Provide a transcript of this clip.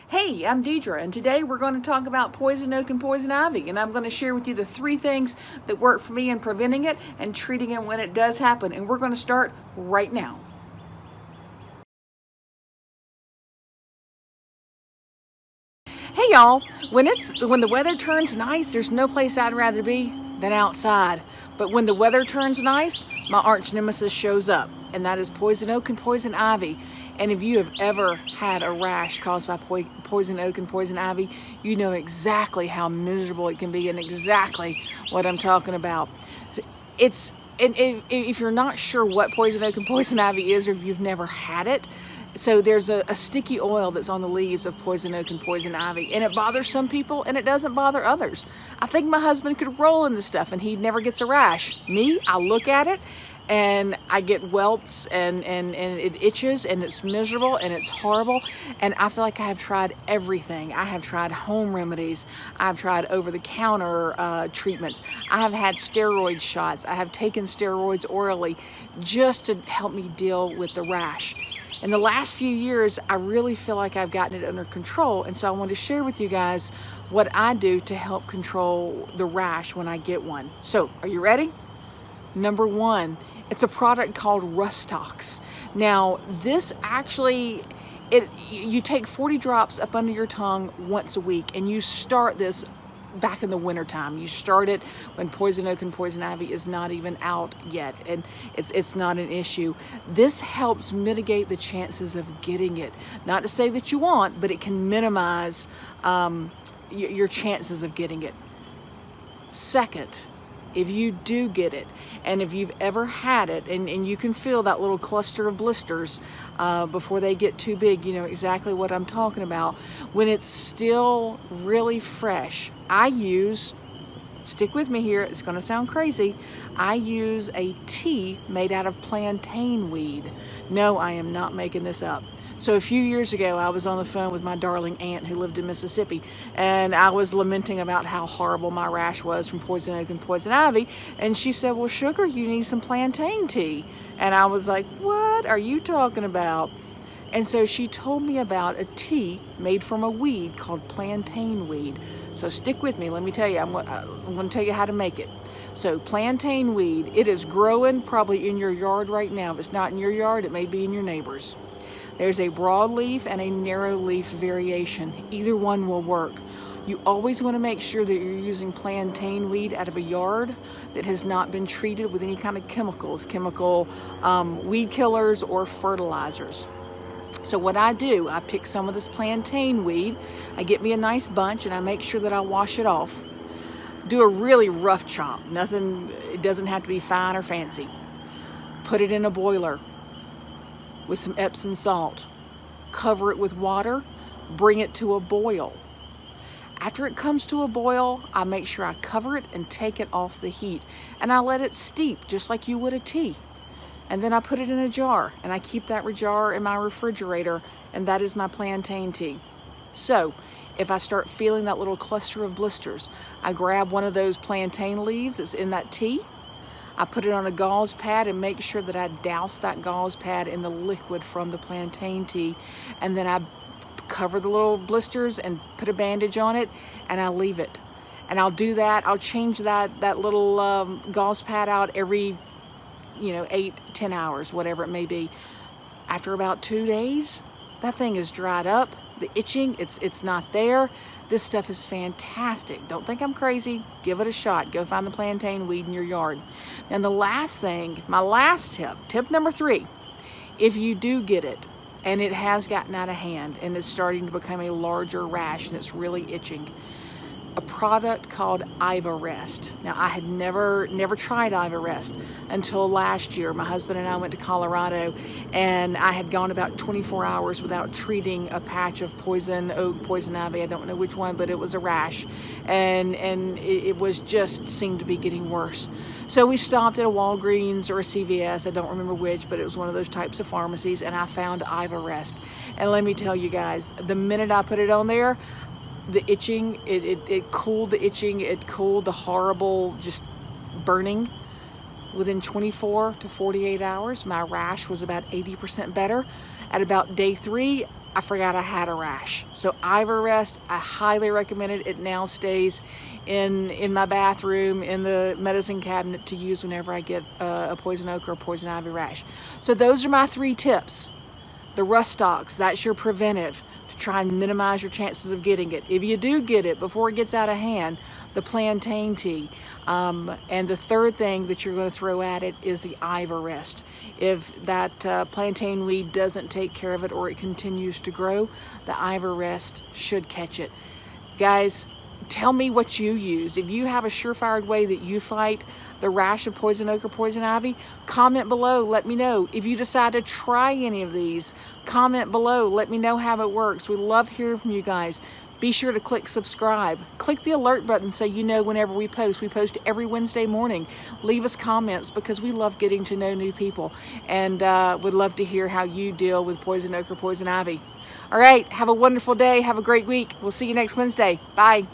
Hey, I'm Deidre, and today we're going to talk about poison oak and poison ivy, and I'm going to share with you the 3 things that work for me in preventing it and treating it when it does happen, and we're going to start right now. Hey y'all, when the weather turns nice, there's no place I'd rather be than outside. But when the weather turns nice, my arch nemesis shows up, and that is poison oak and poison ivy. And if you have ever had a rash caused by poison oak and poison ivy, you know exactly how miserable it can be and exactly what I'm talking about. It's and if you're not sure what poison oak and poison ivy is, or if you've never had it, so there's a sticky oil that's on the leaves of poison oak and poison ivy, and it bothers some people and it doesn't bother others. I think my husband could roll in the stuff and he never gets a rash. Me, I look at it and I get welps and it itches and it's miserable and it's horrible, and I feel like I have tried everything. I have tried home remedies, I've tried over-the-counter treatments, I have had steroid shots, I have taken steroids orally just to help me deal with the rash. In the last few years, I really feel like I've gotten it under control, and so I want to share with you guys what I do to help control the rash when I get one. So, are you ready? Number 1, it's a product called Rustox. Now, this actually, you take 40 drops up under your tongue once a week, and you start this back in the winter time. You start it when poison oak and poison ivy is not even out yet, and it's not an issue. This helps mitigate the chances of getting it. Not to say that you want, but it can minimize your chances of getting it. Second, if you do get it, and if you've ever had it, and you can feel that little cluster of blisters before they get too big, you know exactly what I'm talking about. When it's still really fresh, I use, stick with me here, it's going to sound crazy, I use a tea made out of plantain weed. No, I am not making this up. So a few years ago, I was on the phone with my darling aunt who lived in Mississippi, and I was lamenting about how horrible my rash was from poison oak and poison ivy, and she said, well, sugar, you need some plantain tea. And I was like, what are you talking about? And so she told me about a tea made from a weed called plantain weed. So stick with me, let me tell you, I'm going to tell you how to make it. So plantain weed, it is growing probably in your yard right now. If it's not in your yard, it may be in your neighbor's. There's a broadleaf and a narrow leaf variation. Either one will work. You always want to make sure that you're using plantain weed out of a yard that has not been treated with any kind of chemicals, weed killers or fertilizers. So what I do, I pick some of this plantain weed, I get me a nice bunch, and I make sure that I wash it off. Do a really rough chop. Nothing, it doesn't have to be fine or fancy. Put it in a boiler with some Epsom salt. Cover it with water, bring it to a boil. After it comes to a boil, I make sure I cover it and take it off the heat, and I let it steep just like you would a tea. And then I put it in a jar, and I keep that jar in my refrigerator, and that is my plantain tea. So if I start feeling that little cluster of blisters, I grab one of those plantain leaves that's in that tea, I put it on a gauze pad and make sure that I douse that gauze pad in the liquid from the plantain tea, and then I cover the little blisters and put a bandage on it, and I leave it. And I'll do that, I'll change that little gauze pad out every 8-10 hours, whatever it may be. After about 2 days, that thing is dried up. The itching, it's not there. This stuff is fantastic. Don't think I'm crazy. Give it a shot. Go find the plantain weed in your yard. And the last thing, my last tip number 3, if you do get it and it has gotten out of hand and it's starting to become a larger rash and it's really itching, a product called Ivarest. Now, I had never tried Ivarest until last year. My husband and I went to Colorado, and I had gone about 24 hours without treating a patch of poison oak, poison ivy. I don't know which one, but it was a rash, and it was just seemed to be getting worse. So we stopped at a Walgreens or a CVS, I don't remember which, but it was one of those types of pharmacies, and I found Ivarest. And let me tell you guys, the minute I put it on there, the itching, it cooled the itching, it cooled the horrible just burning. Within 24 to 48 hours, my rash was about 80% better. At about day 3, I forgot I had a rash. So Ivarest, I highly recommend it. It now stays in my bathroom, in the medicine cabinet to use whenever I get a poison oak or a poison ivy rash. So those are my 3 tips. The rust stocks, that's your preventive to try and minimize your chances of getting it. If you do get it before it gets out of hand, the plantain tea. And the third thing that you're going to throw at it is the Ivarest. If that plantain weed doesn't take care of it or it continues to grow, the Ivarest should catch it. Guys, tell me what you use. If you have a surefire way that you fight the rash of poison oak or poison ivy, comment below, let me know. If you decide to try any of these, comment below, let me know how it works. We love hearing from you guys. Be sure to click subscribe. Click the alert button so you know whenever we post. We post every Wednesday morning. Leave us comments because we love getting to know new people, and would love to hear how you deal with poison oak or poison ivy. All right, have a wonderful day. Have a great week. We'll see you next Wednesday. Bye.